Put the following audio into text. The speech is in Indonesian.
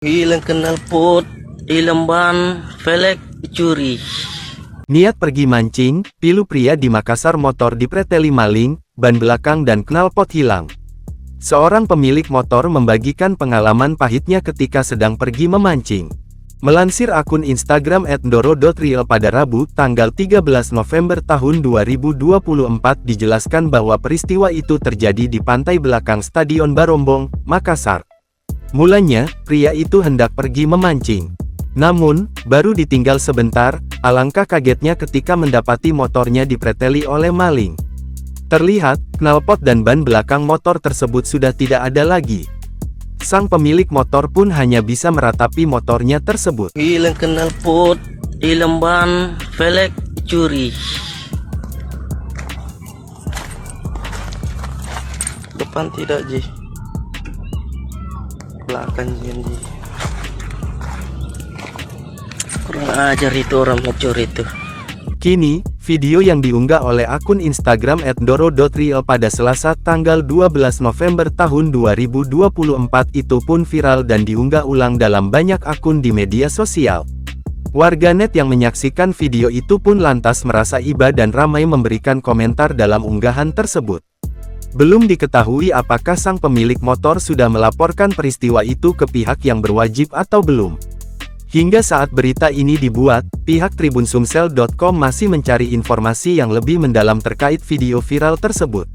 Hilang knalpot, hilang ban, velg curi. Niat pergi mancing, pilu pria di Makassar motor dipreteli maling, ban belakang dan knalpot hilang. Seorang pemilik motor membagikan pengalaman pahitnya ketika sedang pergi memancing. Melansir akun Instagram @ndoro.real pada Rabu, tanggal 13 November tahun 2024 dijelaskan bahwa peristiwa itu terjadi di pantai belakang Stadion Barombong, Makassar. Mulanya, pria itu hendak pergi memancing. Namun, baru ditinggal sebentar, alangkah kagetnya ketika mendapati motornya dipreteli oleh maling. Terlihat, knalpot dan ban belakang motor tersebut sudah tidak ada lagi. Sang pemilik motor pun hanya bisa meratapi motornya tersebut. Hilang knalpot, hilang ban, velg curi. Depan tidak, Ji. Belakang, Ji. Kurang ajar itu orang mencuri itu. Kini, video yang diunggah oleh akun Instagram @ndoro.real pada Selasa tanggal 12 November tahun 2024 itu pun viral dan diunggah ulang dalam banyak akun di media sosial. Warganet yang menyaksikan video itu pun lantas merasa iba dan ramai memberikan komentar dalam unggahan tersebut. Belum diketahui apakah sang pemilik motor sudah melaporkan peristiwa itu ke pihak yang berwajib atau belum. Hingga saat berita ini dibuat, pihak Tribun Sumsel.com masih mencari informasi yang lebih mendalam terkait video viral tersebut.